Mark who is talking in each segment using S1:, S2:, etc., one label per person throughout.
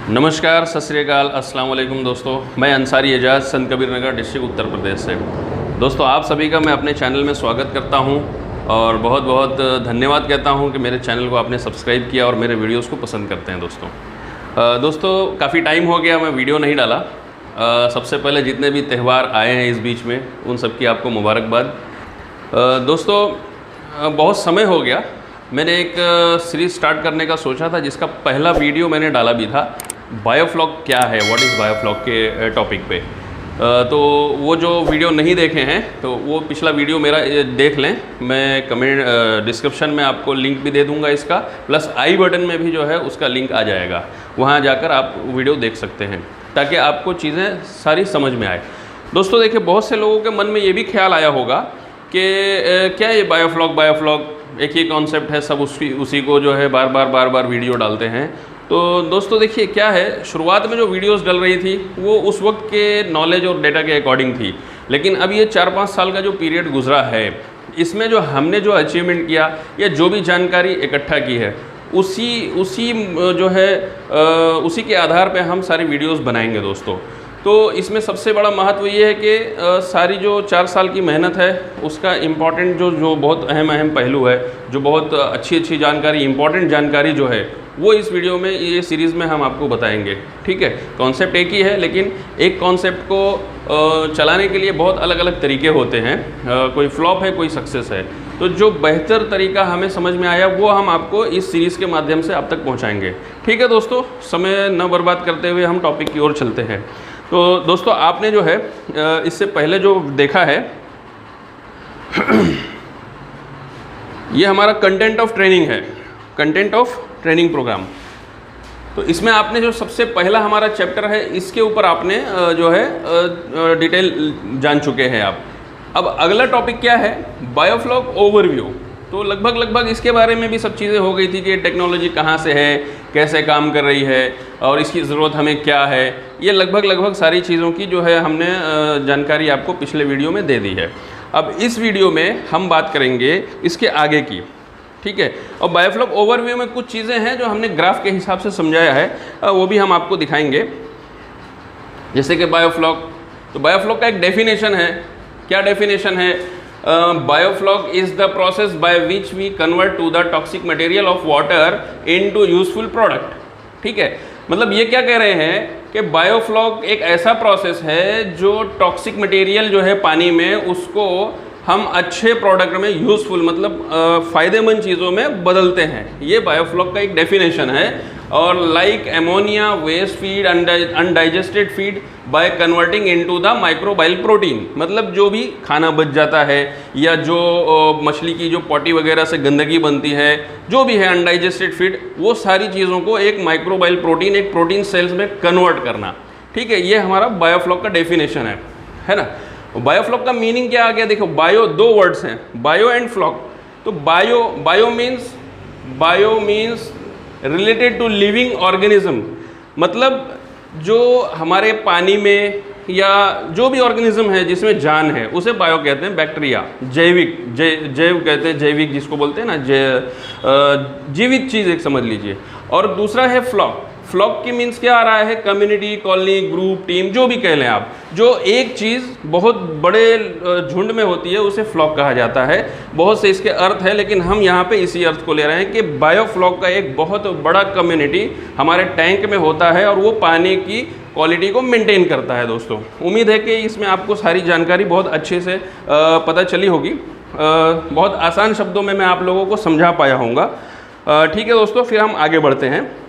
S1: नमस्कार, सत श्री अकाल, अस्सलाम वालेकुम दोस्तों। मैं अंसारी एजाज, संत कबीर नगर डिस्ट्रिक्ट उत्तर प्रदेश से। दोस्तों आप सभी का मैं अपने चैनल में स्वागत करता हूं और बहुत बहुत धन्यवाद कहता हूं कि मेरे चैनल को आपने सब्सक्राइब किया और मेरे वीडियोस को पसंद करते हैं दोस्तों काफ़ी टाइम हो गया मैं वीडियो नहीं डाला। सबसे पहले जितने भी त्यौहार आए हैं इस बीच में उन सब की आपको मुबारकबाद। दोस्तों बहुत समय हो गया, मैंने एक सीरीज़ स्टार्ट करने का सोचा था जिसका पहला वीडियो मैंने डाला भी था, बायोफ्लॉग क्या है, व्हाट इज़ बायोफ्लॉग के टॉपिक पे। तो वो जो वीडियो नहीं देखे हैं तो वो पिछला वीडियो मेरा देख लें। मैं कमेंट डिस्क्रिप्शन में आपको लिंक भी दे दूंगा इसका, प्लस आई बटन में भी जो है उसका लिंक आ जाएगा, वहाँ जाकर आप वीडियो देख सकते हैं ताकि आपको चीज़ें सारी समझ में आए। दोस्तों देखिए, बहुत से लोगों के मन में ये भी ख्याल आया होगा कि क्या ये बायोफ्लॉग एक ही कॉन्सेप्ट है, सब उसी को जो है बार बार वीडियो डालते हैं। तो दोस्तों देखिए क्या है, शुरुआत में जो वीडियोस डल रही थी वो उस वक्त के नॉलेज और डेटा के अकॉर्डिंग थी, लेकिन अब ये 4-5 साल का जो पीरियड गुजरा है इसमें जो हमने जो अचीवमेंट किया या जो भी जानकारी इकट्ठा की है उसी के आधार पे हम सारी वीडियोस बनाएंगे दोस्तों। तो इसमें सबसे बड़ा महत्व ये है कि सारी जो 4 साल की मेहनत है उसका इम्पॉर्टेंट जो बहुत अहम पहलू है, जो बहुत अच्छी जानकारी, इम्पॉर्टेंट जानकारी जो है वो इस वीडियो में, ये सीरीज़ में हम आपको बताएंगे। ठीक है, कॉन्सेप्ट एक ही है लेकिन एक कॉन्सेप्ट को चलाने के लिए बहुत अलग अलग तरीके होते हैं। कोई फ्लॉप है, कोई सक्सेस है। तो जो बेहतर तरीका हमें समझ में आया वो हम आपको इस सीरीज़ के माध्यम से आप तक पहुँचाएँगे। ठीक है दोस्तों, समय न बर्बाद करते हुए हम टॉपिक की ओर चलते हैं। तो दोस्तों आपने जो है इससे पहले जो देखा है ये हमारा कंटेंट ऑफ ट्रेनिंग है, कंटेंट ऑफ ट्रेनिंग प्रोग्राम। तो इसमें आपने जो सबसे पहला हमारा चैप्टर है इसके ऊपर आपने जो है डिटेल जान चुके हैं आप। अब अगला टॉपिक क्या है, बायोफ्लॉग ओवरव्यू। तो लगभग इसके बारे में भी सब चीज़ें हो गई थी कि टेक्नोलॉजी कहाँ से है, कैसे काम कर रही है और इसकी ज़रूरत हमें क्या है। ये लगभग सारी चीज़ों की जो है हमने जानकारी आपको पिछले वीडियो में दे दी है। अब इस वीडियो में हम बात करेंगे इसके आगे की। ठीक है, और बायोफ्लॉग ओवरव्यू में कुछ चीज़ें हैं जो हमने ग्राफ के हिसाब से समझाया है, वो भी हम आपको दिखाएंगे। जैसे कि बायोफ्लॉग, तो बायोफ्लॉग का एक डेफिनेशन है। क्या डेफिनेशन है? Biofloc is the process by which we convert to the toxic material of water into useful product. ठीक है, मतलब ये क्या कह रहे हैं कि बायोफ्लॉग एक ऐसा प्रोसेस है जो टॉक्सिक मटेरियल जो है पानी में, उसको हम अच्छे प्रोडक्ट में, यूज़फुल मतलब फ़ायदेमंद चीज़ों में बदलते हैं। ये बायोफ्लॉग का एक डेफिनेशन है। और like ammonia, waste feed, undigested feed by converting into the microbial protein, मतलब जो भी खाना बच जाता है या जो मछली की जो पॉटी वगैरह से गंदगी बनती है, जो भी है अनडाइजेस्टेड फीड, वो सारी चीज़ों को एक माइक्रोबाइल प्रोटीन, एक प्रोटीन सेल्स में कन्वर्ट करना। ठीक है, ये हमारा बायोफ्लॉग का डेफिनेशन है ना। बायोफ्लॉग का मीनिंग क्या आ गया? देखो, बायो दो वर्ड्स हैं, बायो एंड फ्लॉग। तो bio means related to living organism, मतलब जो हमारे पानी में या जो भी ऑर्गेनिज्म है जिसमें जान है उसे बायो कहते हैं। बैक्टीरिया जैव कहते हैं, जैविक जिसको बोलते हैं ना, जीवित चीज़ एक समझ लीजिए। और दूसरा है फ्लॉग। फ्लॉक की मीन्स क्या आ रहा है? कम्युनिटी, कॉलोनी, ग्रुप, टीम, जो भी कह लें आप, जो एक चीज़ बहुत बड़े झुंड में होती है उसे फ्लॉक कहा जाता है। बहुत से इसके अर्थ है लेकिन हम यहाँ पे इसी अर्थ को ले रहे हैं कि बायोफ्लॉक का एक बहुत बड़ा कम्युनिटी हमारे टैंक में होता है और वो पानी की क्वालिटी को मेंटेन करता है। दोस्तों उम्मीद है कि इसमें आपको सारी जानकारी बहुत अच्छे से पता चली होगी। बहुत आसान शब्दों में मैं आप लोगों को समझा पाया होऊंगा। ठीक है दोस्तों, फिर हम आगे बढ़ते हैं।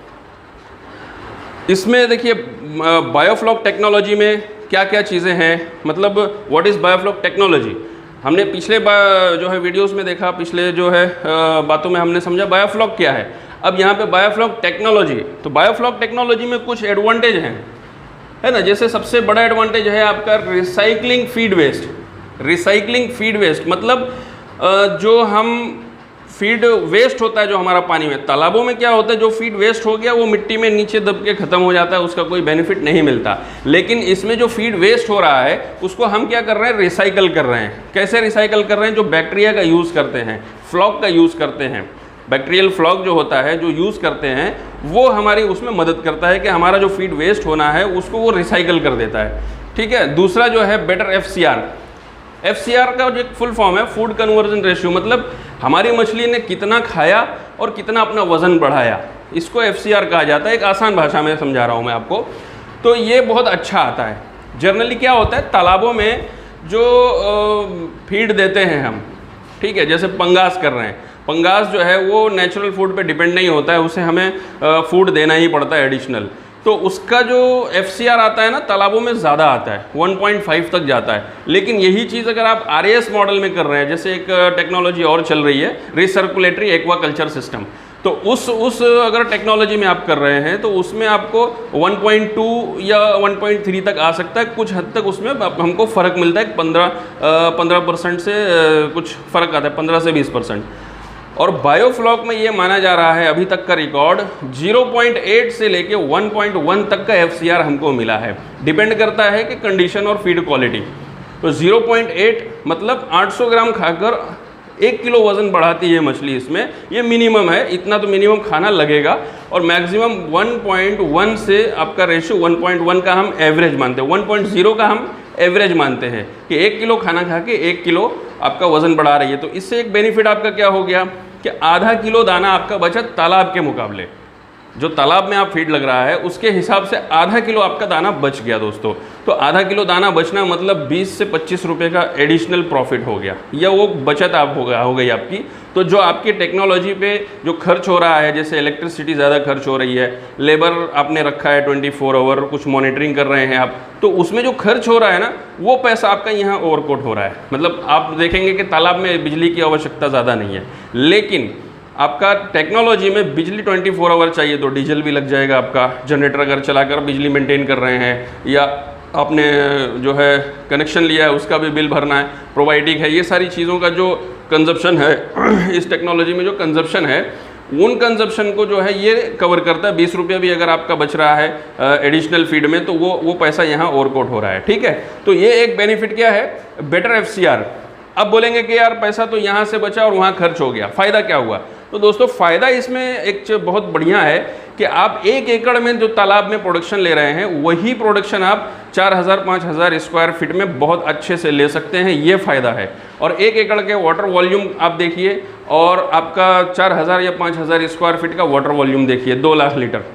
S1: इसमें देखिए बायोफ्लॉग टेक्नोलॉजी में क्या क्या चीज़ें हैं, मतलब व्हाट इज़ बायोफ्लॉग टेक्नोलॉजी। हमने पिछले जो है वीडियोस में देखा, पिछले जो है बातों में हमने समझा बायोफ्लॉग क्या है। अब यहाँ पे बायोफ्लॉग टेक्नोलॉजी, तो बायोफ्लॉग टेक्नोलॉजी में कुछ एडवांटेज हैं, है ना। जैसे सबसे बड़ा एडवांटेज है आपका recycling feed waste. Recycling feed waste मतलब जो हम फीड वेस्ट होता है जो हमारा पानी में, तालाबों में क्या होता है, जो फीड वेस्ट हो गया वो मिट्टी में नीचे दब के ख़त्म हो जाता है, उसका कोई बेनिफिट नहीं मिलता। लेकिन इसमें जो फीड वेस्ट हो रहा है उसको हम क्या कर रहे हैं, रिसाइकल कर रहे हैं। कैसे रिसाइकल कर रहे हैं, जो बैक्टीरिया का यूज़ करते हैं, फ्लॉक का यूज़ करते हैं, बैक्टीरियल फ्लॉक जो होता है जो यूज़ करते हैं, वो हमारी उसमें मदद करता है कि हमारा जो फीड वेस्ट होना है उसको वो रिसाइकल कर देता है। ठीक है। दूसरा जो है बेटर FCR। FCR का जो एक फुल फॉर्म है फूड कन्वर्जन रेशियो, मतलब हमारी मछली ने कितना खाया और कितना अपना वज़न बढ़ाया, इसको FCR कहा जाता है। एक आसान भाषा में समझा रहा हूँ मैं आपको। तो ये बहुत अच्छा आता है। जनरली क्या होता है, तालाबों में जो फीड देते हैं हम, ठीक है, जैसे पंगास कर रहे हैं, पंगास जो है वो नेचुरल फूड पे डिपेंड नहीं होता है, उसे हमें फूड देना ही पड़ता है एडिशनल। तो उसका जो FCR आता है ना, तालाबों में ज़्यादा आता है, 1.5 तक जाता है। लेकिन यही चीज़ अगर आप RAS मॉडल में कर रहे हैं, जैसे एक टेक्नोलॉजी और चल रही है रिसर्कुलेटरी एक्वाकल्चर सिस्टम, तो उस अगर टेक्नोलॉजी में आप कर रहे हैं तो उसमें आपको 1.2 या 1.3 तक आ सकता है। कुछ हद तक उसमें हमको फ़र्क मिलता है, 15% से कुछ फ़र्क आता है, 15 से 20%। और बायोफ्लॉक में ये माना जा रहा है, अभी तक का रिकॉर्ड 0.8 से लेके 1.1 तक का FCR हमको मिला है। डिपेंड करता है कि कंडीशन और फीड क्वालिटी। तो 0.8 मतलब 800 ग्राम खाकर 1 किलो वज़न बढ़ाती है मछली। इसमें ये मिनिमम है, इतना तो मिनिमम खाना लगेगा। और मैक्सिमम 1.1 से आपका रेशियो 1.1 का हम एवरेज मानते हैं, 1.0 का हम एवरेज मानते हैं कि 1 किलो खाना खा के 1 किलो आपका वज़न बढ़ा रही है। तो इससे एक बेनिफिट आपका क्या हो गया कि आधा किलो दाना आपका बचा तालाब के मुकाबले। जो तालाब में आप फीड लग रहा है उसके हिसाब से आधा किलो आपका दाना बच गया दोस्तों। तो आधा किलो दाना बचना मतलब 20 से 25 रुपये का एडिशनल प्रॉफिट हो गया, या वो बचत आप हो गई आपकी। तो जो आपकी टेक्नोलॉजी पे जो खर्च हो रहा है, जैसे इलेक्ट्रिसिटी ज़्यादा खर्च हो रही है, लेबर आपने रखा है 24 आवर, कुछ मॉनिटरिंग कर रहे हैं आप, तो उसमें जो खर्च हो रहा है ना, वो पैसा आपका यहाँ ओवरकोट हो रहा है। मतलब आप देखेंगे कि तालाब में बिजली की आवश्यकता ज़्यादा नहीं है, लेकिन आपका टेक्नोलॉजी में बिजली 24 आवर चाहिए, तो डीजल भी लग जाएगा आपका। जनरेटर अगर चलाकर बिजली मेंटेन कर रहे हैं, या आपने जो है कनेक्शन लिया है उसका भी बिल भरना है, प्रोवाइडिंग है, ये सारी चीज़ों का जो कंजप्शन है इस टेक्नोलॉजी में, जो कंजप्शन है, उन कंजप्शन को जो है ये कवर करता है। 20 रुपये भी अगर आपका बच रहा है एडिशनल फीड में, तो वो पैसा यहाँ ओवरकोट हो रहा है। ठीक है। तो ये एक बेनिफिट क्या है, बेटर FCR। अब बोलेंगे कि यार पैसा तो यहाँ से बचा और वहाँ खर्च हो गया, फ़ायदा क्या हुआ? तो दोस्तों फ़ायदा इसमें एक बहुत बढ़िया है कि आप 1 एकड़ में जो तालाब में प्रोडक्शन ले रहे हैं, वही प्रोडक्शन आप 4000-5000 स्क्वायर फीट में बहुत अच्छे से ले सकते हैं। ये फ़ायदा है। और 1 एकड़ के वाटर वॉल्यूम आप देखिए, और आपका 4000 या 5000 स्क्वायर फीट का वाटर वॉल्यूम देखिए, 2 लाख लीटर।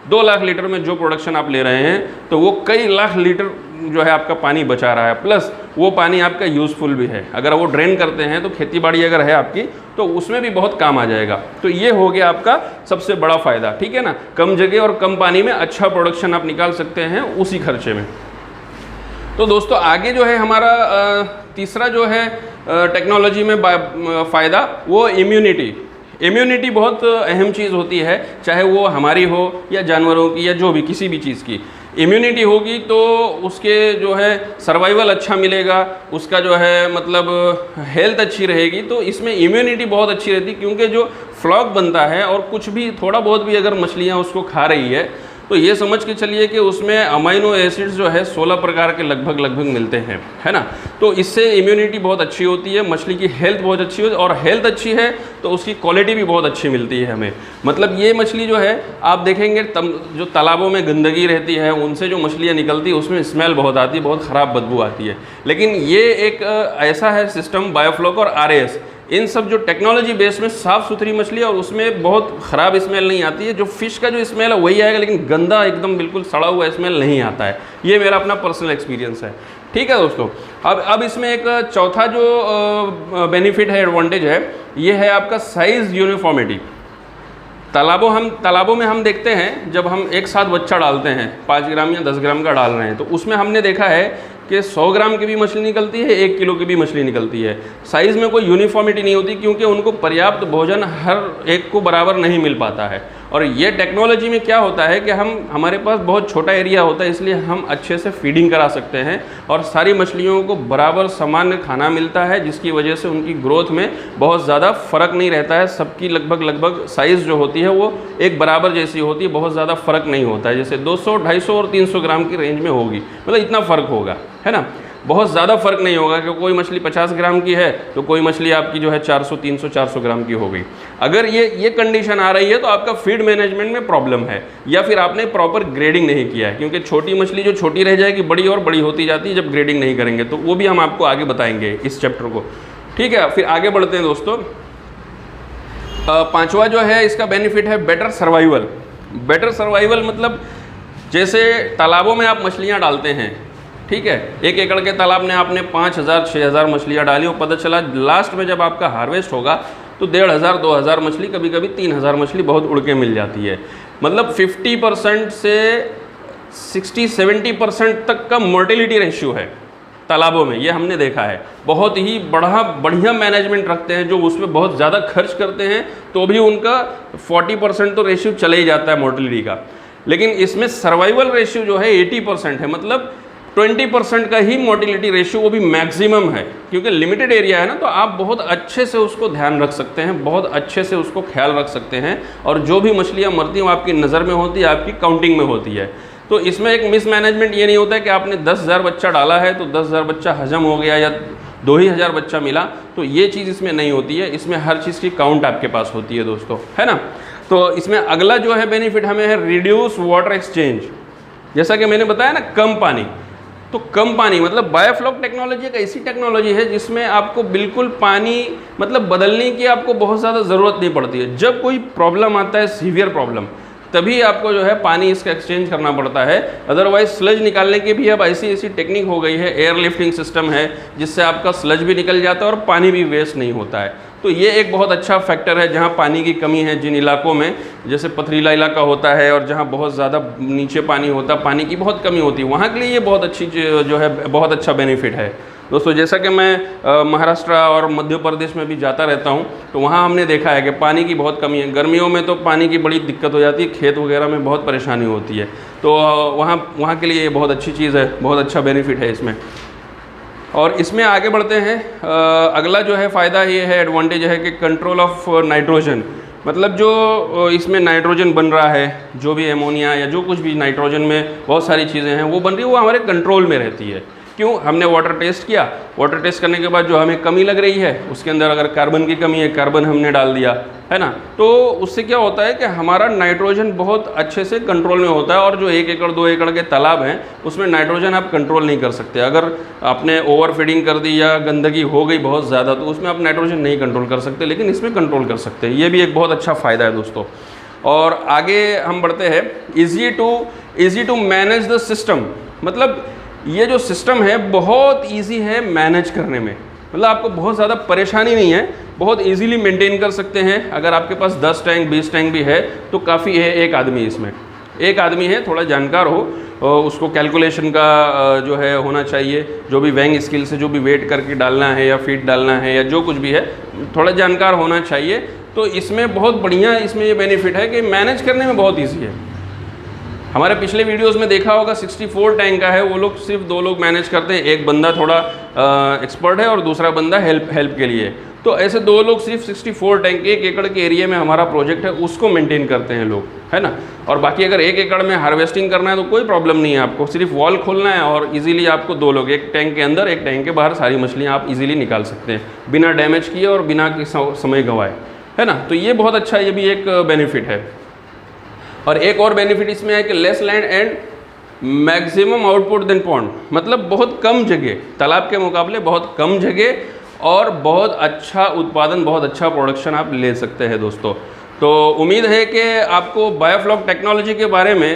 S1: 2 लाख लीटर में जो प्रोडक्शन आप ले रहे हैं, तो वो कई लाख लीटर जो है आपका पानी बचा रहा है, प्लस वो पानी आपका यूज़फुल भी है। अगर वो ड्रेन करते हैं तो खेती बाड़ी अगर है आपकी, तो उसमें भी बहुत काम आ जाएगा। तो ये हो गया आपका सबसे बड़ा फ़ायदा। ठीक है ना, कम जगह और कम पानी में अच्छा प्रोडक्शन आप निकाल सकते हैं उसी खर्चे में। तो दोस्तों आगे जो है हमारा तीसरा जो है टेक्नोलॉजी में फ़ायदा, वो इम्यूनिटी बहुत अहम चीज़ होती है, चाहे वो हमारी हो या जानवरों की या जो भी किसी भी चीज़ की। इम्यूनिटी होगी तो उसके जो है सर्वाइवल अच्छा मिलेगा, उसका जो है मतलब हेल्थ अच्छी रहेगी। तो इसमें इम्यूनिटी बहुत अच्छी रहती है, क्योंकि जो फ्लॉक बनता है और कुछ भी थोड़ा बहुत भी अगर मछलियाँ उसको खा रही है, तो ये समझ के चलिए कि उसमें अमाइनो एसिड्स जो है 16 प्रकार के लगभग मिलते हैं, है ना। तो इससे इम्यूनिटी बहुत अच्छी होती है, मछली की हेल्थ बहुत अच्छी होती है, और हेल्थ अच्छी है तो उसकी क्वालिटी भी बहुत अच्छी मिलती है हमें। मतलब ये मछली जो है आप देखेंगे जो तालाबों में गंदगी रहती है, उनसे जो मछलियाँ निकलती है उसमें स्मेल बहुत आती है, बहुत ख़राब बदबू आती है। लेकिन ये एक ऐसा है सिस्टम, बायोफ्लॉक और RAS, इन सब जो टेक्नोलॉजी बेस में साफ़ सुथरी मछली है और उसमें बहुत ख़राब स्मेल नहीं आती है। जो फ़िश का जो स्मेल है वही आएगा, लेकिन गंदा एकदम बिल्कुल सड़ा हुआ स्मेल नहीं आता है। ये मेरा अपना पर्सनल एक्सपीरियंस है। ठीक है दोस्तों। अब इसमें एक चौथा जो बेनिफिट है, एडवांटेज है, ये है आपका साइज़ यूनिफॉर्मिटी। तालाबों में हम देखते हैं जब हम एक साथ बच्चा डालते हैं, 5 ग्राम या 10 ग्राम का डाल रहे हैं, तो उसमें हमने देखा है कि 100 ग्राम की भी मछली निकलती है, 1 किलो की भी मछली निकलती है। साइज़ में कोई यूनिफॉर्मिटी नहीं होती, क्योंकि उनको पर्याप्त भोजन हर एक को बराबर नहीं मिल पाता है। और ये टेक्नोलॉजी में क्या होता है कि हमारे पास बहुत छोटा एरिया होता है, इसलिए हम अच्छे से फीडिंग करा सकते हैं और सारी मछलियों को बराबर सामान्य खाना मिलता है, जिसकी वजह से उनकी ग्रोथ में बहुत ज़्यादा फ़र्क नहीं रहता है। सबकी लगभग साइज़ जो होती है वो एक बराबर जैसी होती है, बहुत ज़्यादा फ़र्क नहीं होता है। जैसे 200, 250 और 300 ग्राम की रेंज में होगी, मतलब इतना फ़र्क होगा, है ना। बहुत ज़्यादा फ़र्क नहीं होगा कि कोई मछली 50 ग्राम की है तो कोई मछली आपकी जो है 400, 300, 400 ग्राम की हो गई। अगर ये कंडीशन आ रही है तो आपका फीड मैनेजमेंट में प्रॉब्लम है, या फिर आपने प्रॉपर ग्रेडिंग नहीं किया है, क्योंकि छोटी मछली जो छोटी रह जाएगी बड़ी और बड़ी होती जाती है जब ग्रेडिंग नहीं करेंगे। तो वो भी हम आपको आगे बताएंगे इस चैप्टर को, ठीक है। फिर आगे बढ़ते हैं दोस्तों। पांचवा जो है इसका बेनिफिट है बेटर सर्वाइवल। बेटर सर्वाइवल मतलब जैसे तालाबों में आप मछलियाँ डालते हैं, ठीक है, 1 एकड़ के तालाब में आपने 5000, 6000 मछलियाँ डाली और पता चला लास्ट में जब आपका हार्वेस्ट होगा तो 1500, 2000 मछली, कभी कभी 3000 मछली बहुत उड़ के मिल जाती है। मतलब 50% से 60-70% तक का मोर्टेलिटी रेशियो है तालाबों में, ये हमने देखा है। बहुत ही बढ़िया मैनेजमेंट रखते हैं, जो उसमें बहुत ज़्यादा खर्च करते हैं तो भी उनका 40% तो रेशियो चले ही जाता है मोर्टेलिटी का। लेकिन इसमें सर्वाइवल रेशियो जो है 80% है, मतलब 20% का ही मोर्टेलिटी रेशियो, वो भी मैक्सिमम है, क्योंकि लिमिटेड एरिया है ना, तो आप बहुत अच्छे से उसको ध्यान रख सकते हैं, बहुत अच्छे से उसको ख्याल रख सकते हैं, और जो भी मछलियाँ मरती हैं वो आपकी नज़र में होती है, आपकी काउंटिंग में होती है। तो इसमें एक मिसमैनेजमेंट ये नहीं होता है कि आपने 10,000 बच्चा डाला है तो 10,000 बच्चा हजम हो गया या 2,000 बच्चा मिला, तो ये चीज़ इसमें नहीं होती है। इसमें हर चीज़ की काउंट आपके पास होती है दोस्तों, है ना। तो इसमें अगला जो है बेनिफिट हमें है रिड्यूस वाटर एक्सचेंज। जैसा कि मैंने बताया ना, कम पानी, तो कम पानी मतलब बायोफ्लॉक टेक्नोलॉजी एक ऐसी टेक्नोलॉजी है जिसमें आपको बिल्कुल पानी मतलब बदलने की आपको बहुत ज़्यादा ज़रूरत नहीं पड़ती है। जब कोई प्रॉब्लम आता है, सीवियर प्रॉब्लम, तभी आपको जो है पानी इसका एक्सचेंज करना पड़ता है। अदरवाइज स्लज निकालने की भी अब ऐसी टेक्निक हो गई है, एयर लिफ्टिंग सिस्टम है, जिससे आपका स्लज भी निकल जाता है और पानी भी वेस्ट नहीं होता है। तो ये एक बहुत अच्छा फैक्टर है। जहाँ पानी की कमी है, जिन इलाकों में जैसे पथरीला इलाका होता है और जहाँ बहुत ज़्यादा नीचे पानी होता है, पानी की बहुत कमी होती है, वहाँ के लिए ये बहुत अच्छी जो है बहुत अच्छा बेनिफिट है दोस्तों। जैसा कि मैं महाराष्ट्र और मध्य प्रदेश में भी जाता रहता हूँ, तो वहाँ हमने देखा है कि पानी की बहुत कमी है। गर्मियों में तो पानी की बड़ी दिक्कत हो जाती है, खेत वगैरह में बहुत परेशानी होती है। तो वहाँ के लिए ये बहुत अच्छी चीज़ है, बहुत अच्छा बेनिफिट है इसमें। और इसमें आगे बढ़ते हैं। अगला जो है फ़ायदा ये है, एडवांटेज है कि कंट्रोल ऑफ नाइट्रोजन, मतलब जो इसमें नाइट्रोजन बन रहा है, जो भी एमोनिया या जो कुछ भी नाइट्रोजन में बहुत सारी चीज़ें हैं वो बन रही है, वो हमारे कंट्रोल में रहती है। क्यों? हमने वाटर टेस्ट किया, वाटर टेस्ट करने के बाद जो हमें कमी लग रही है उसके अंदर अगर कार्बन की कमी है, कार्बन हमने डाल दिया, है ना, तो उससे क्या होता है कि हमारा नाइट्रोजन बहुत अच्छे से कंट्रोल में होता है। और जो 1 एकड़ 2 एकड़ के तालाब हैं उसमें नाइट्रोजन आप कंट्रोल नहीं कर सकते। अगर आपने ओवर फीडिंग कर दी या गंदगी हो गई बहुत ज़्यादा, तो उसमें आप नाइट्रोजन नहीं कंट्रोल कर सकते, लेकिन इसमें कंट्रोल कर सकते हैं। ये भी एक बहुत अच्छा फ़ायदा है दोस्तों। और आगे हम बढ़ते हैं, easy to manage the system, मतलब ये जो सिस्टम है बहुत इजी है मैनेज करने में, मतलब आपको बहुत ज़्यादा परेशानी नहीं है, बहुत इजीली मेंटेन कर सकते हैं। अगर आपके पास 10 टैंक 20 टैंक भी है तो काफ़ी है। एक आदमी इसमें एक आदमी है, थोड़ा जानकार हो, उसको कैलकुलेशन का जो है होना चाहिए, जो भी वेइंग स्किल से जो भी वेट करके डालना है या फीड डालना है या जो कुछ भी है, थोड़ा जानकार होना चाहिए। तो इसमें बहुत बढ़िया इसमें ये बेनिफिट है कि मैनेज करने में बहुत ईजी है। हमारे पिछले वीडियोस में देखा होगा 64 टैंक का है, वो लोग सिर्फ 2 लोग मैनेज करते हैं, एक बंदा थोड़ा एक्सपर्ट है और दूसरा बंदा हेल्प के लिए। तो ऐसे 2 लोग सिर्फ 64 टैंक 1 एकड़ के एरिया में हमारा प्रोजेक्ट है उसको मेंटेन करते हैं लोग, है ना। और बाकी अगर 1 एकड़ में हार्वेस्टिंग करना है तो कोई प्रॉब्लम नहीं है, आपको सिर्फ वॉल खोलना है और इजीली आपको 2 लोग, एक टैंक के अंदर एक टैंक के बाहर सारी मछलियाँ आप इजीली निकाल सकते हैं बिना डैमेज किए और बिना समय गंवाए, है ना। तो ये बहुत अच्छा, ये भी एक बेनिफिट है। और एक और बेनिफिट इसमें है कि less land and maximum output then pond, मतलब बहुत कम जगह, तालाब के मुकाबले बहुत कम जगह और बहुत अच्छा उत्पादन, बहुत अच्छा प्रोडक्शन आप ले सकते हैं दोस्तों। तो उम्मीद है कि आपको बायोफ्लॉक टेक्नोलॉजी के बारे में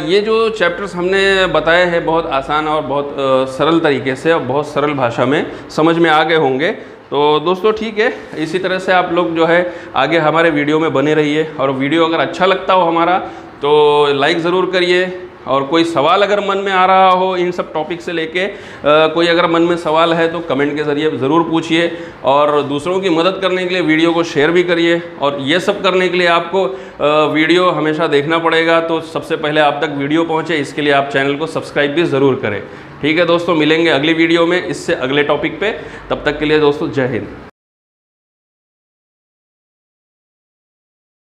S1: ये जो चैप्टर्स हमने बताए हैं बहुत आसान और बहुत सरल तरीके से और बहुत सरल भाषा में समझ में आ गए होंगे। तो दोस्तों ठीक है, इसी तरह से आप लोग जो है आगे हमारे वीडियो में बने रहिए, और वीडियो अगर अच्छा लगता हो हमारा तो लाइक ज़रूर करिए और कोई सवाल अगर मन में आ रहा हो इन सब टॉपिक से लेके, कोई अगर मन में सवाल है तो कमेंट के ज़रिए ज़रूर पूछिए, और दूसरों की मदद करने के लिए वीडियो को शेयर भी करिए। और ये सब करने के लिए आपको वीडियो हमेशा देखना पड़ेगा, तो सबसे पहले आप तक वीडियो पहुँचे इसके लिए आप चैनल को सब्सक्राइब भी ज़रूर करें। ठीक है दोस्तों, मिलेंगे अगली वीडियो में इससे अगले टॉपिक पे। तब तक के लिए दोस्तों जय हिंद।